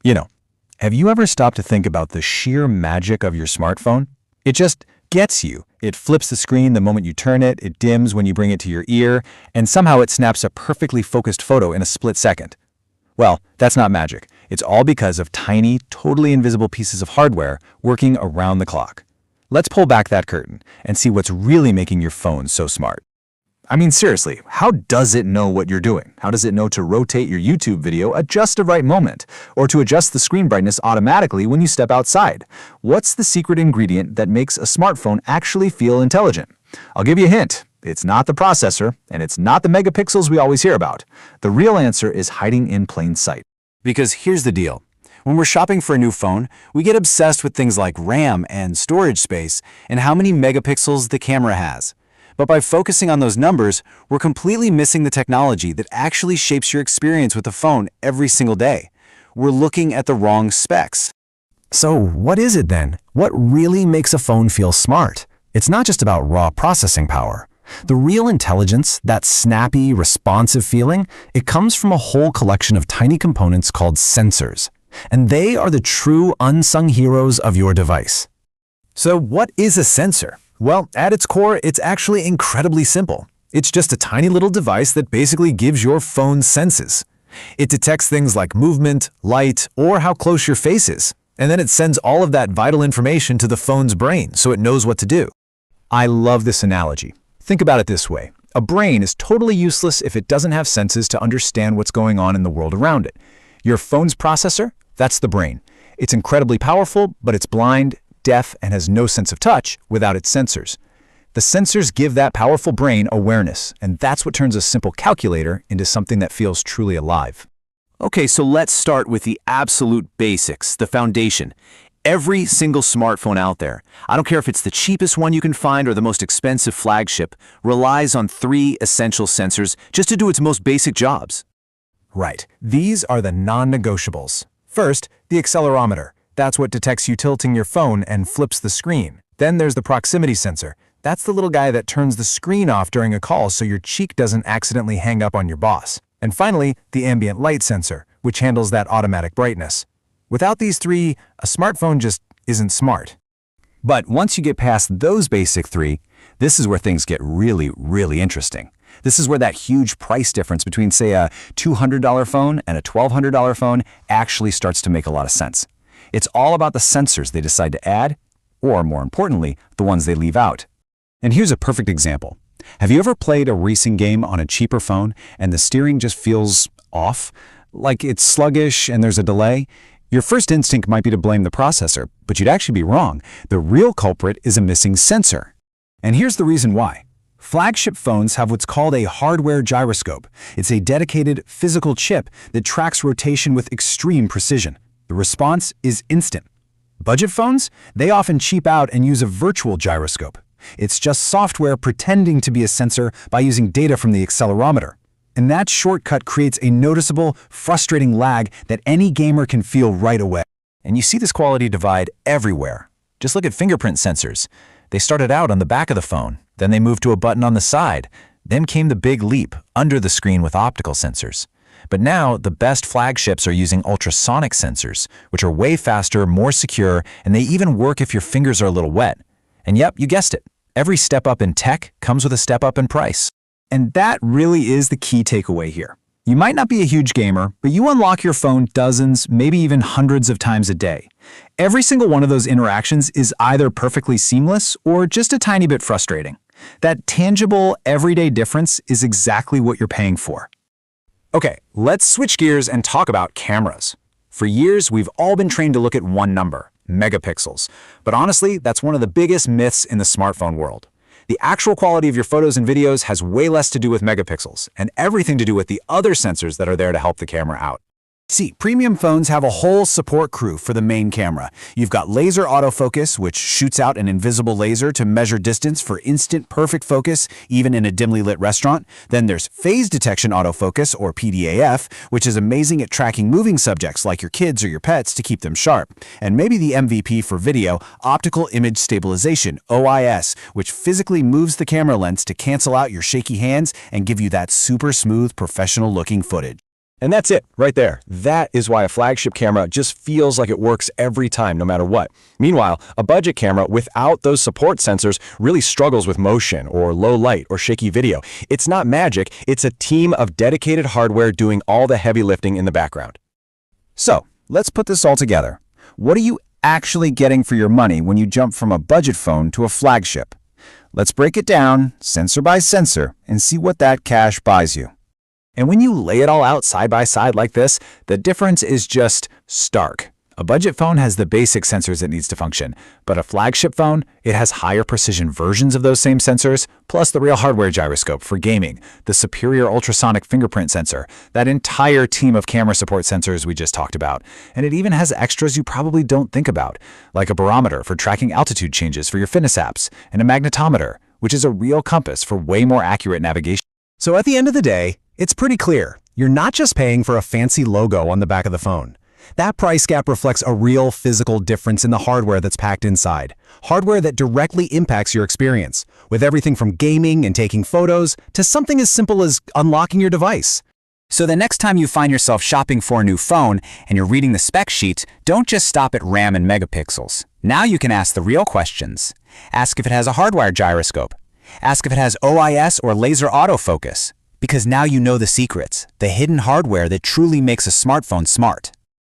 You know, have you ever stopped to think about the sheer magic of your smartphone? It just gets you. It flips the screen the moment you turn it, it dims when you bring it to your ear, and somehow it snaps a perfectly focused photo in a split second. Well, that's not magic. It's all because of tiny, totally invisible pieces of hardware working around the clock. Let's pull back that curtain and see what's really making your phone so smart. I mean, seriously, how does it know what you're doing? How does it know to rotate your YouTube video at just the right moment, or to adjust the screen brightness automatically when you step outside? What's the secret ingredient that makes a smartphone actually feel intelligent? I'll give you a hint. It's not the processor, and it's not the megapixels we always hear about. The real answer is hiding in plain sight. Because here's the deal. When we're shopping for a new phone, we get obsessed with things like RAM and storage space and how many megapixels the camera has. But by focusing on those numbers, we're completely missing the technology that actually shapes your experience with the phone every single day. We're looking at the wrong specs. So what is it then? What really makes a phone feel smart? It's not just about raw processing power. The real intelligence, that snappy, responsive feeling, it comes from a whole collection of tiny components called sensors. And they are the true unsung heroes of your device. So what is a sensor? Well, at its core, it's actually incredibly simple. It's just a tiny little device that basically gives your phone senses. It detects things like movement, light, or how close your face is, and then it sends all of that vital information to the phone's brain so it knows what to do. I love this analogy. Think about it this way. A brain is totally useless if it doesn't have senses to understand what's going on in the world around it. Your phone's processor, that's the brain. It's incredibly powerful, but it's blind, deaf, and has no sense of touch without its sensors. The sensors give that powerful brain awareness, and that's what turns a simple calculator into something that feels truly alive. Okay, so let's start with the absolute basics, the foundation. Every single smartphone out there, I don't care if it's the cheapest one you can find or the most expensive flagship, relies on 3 essential sensors just to do its most basic jobs. Right. These are the non-negotiables. First, the accelerometer. That's what detects you tilting your phone and flips the screen. Then there's the proximity sensor. That's the little guy that turns the screen off during a call so your cheek doesn't accidentally hang up on your boss. And finally, the ambient light sensor, which handles that automatic brightness. Without these 3, a smartphone just isn't smart. But once you get past those basic 3, this is where things get really, really interesting. This is where that huge price difference between, say, a $200 phone and a $1,200 phone actually starts to make a lot of sense. It's all about the sensors they decide to add, or more importantly, the ones they leave out. And here's a perfect example. Have you ever played a racing game on a cheaper phone and the steering just feels off? Like it's sluggish and there's a delay? Your first instinct might be to blame the processor, but you'd actually be wrong. The real culprit is a missing sensor. And here's the reason why. Flagship phones have what's called a hardware gyroscope. It's a dedicated physical chip that tracks rotation with extreme precision. The response is instant. Budget phones? They often cheap out and use a virtual gyroscope. It's just software pretending to be a sensor by using data from the accelerometer. And that shortcut creates a noticeable, frustrating lag that any gamer can feel right away. And you see this quality divide everywhere. Just look at fingerprint sensors. They started out on the back of the phone, then they moved to a button on the side. Then came the big leap under the screen with optical sensors. But now, the best flagships are using ultrasonic sensors, which are way faster, more secure, and they even work if your fingers are a little wet. And yep, you guessed it. Every step up in tech comes with a step up in price. And that really is the key takeaway here. You might not be a huge gamer, but you unlock your phone dozens, maybe even hundreds of times a day. Every single one of those interactions is either perfectly seamless or just a tiny bit frustrating. That tangible, everyday difference is exactly what you're paying for. Okay, let's switch gears and talk about cameras. For years, we've all been trained to look at one number, megapixels. But honestly, that's one of the biggest myths in the smartphone world. The actual quality of your photos and videos has way less to do with megapixels and everything to do with the other sensors that are there to help the camera out. See, premium phones have a whole support crew for the main camera. You've got laser autofocus, which shoots out an invisible laser to measure distance for instant perfect focus, even in a dimly lit restaurant. Then there's phase detection autofocus, or PDAF, which is amazing at tracking moving subjects like your kids or your pets to keep them sharp. And maybe the MVP for video, optical image stabilization, OIS, which physically moves the camera lens to cancel out your shaky hands and give you that super smooth, professional-looking footage. And that's it, right there. That is why a flagship camera just feels like it works every time, no matter what. Meanwhile, a budget camera without those support sensors really struggles with motion or low light or shaky video. It's not magic, it's a team of dedicated hardware doing all the heavy lifting in the background. So, let's put this all together. What are you actually getting for your money when you jump from a budget phone to a flagship? Let's break it down, sensor by sensor, and see what that cash buys you. And when you lay it all out side by side like this, the difference is just stark. A budget phone has the basic sensors it needs to function, but a flagship phone, it has higher precision versions of those same sensors, plus the real hardware gyroscope for gaming, the superior ultrasonic fingerprint sensor, that entire team of camera support sensors we just talked about. And it even has extras you probably don't think about, like a barometer for tracking altitude changes for your fitness apps, and a magnetometer, which is a real compass for way more accurate navigation. So at the end of the day, it's pretty clear. You're not just paying for a fancy logo on the back of the phone. That price gap reflects a real physical difference in the hardware that's packed inside. Hardware that directly impacts your experience, with everything from gaming and taking photos to something as simple as unlocking your device. So the next time you find yourself shopping for a new phone and you're reading the spec sheet, don't just stop at RAM and megapixels. Now you can ask the real questions. Ask if it has a hardwired gyroscope. Ask if it has OIS or laser autofocus. Because now you know the secrets, the hidden hardware that truly makes a smartphone smart.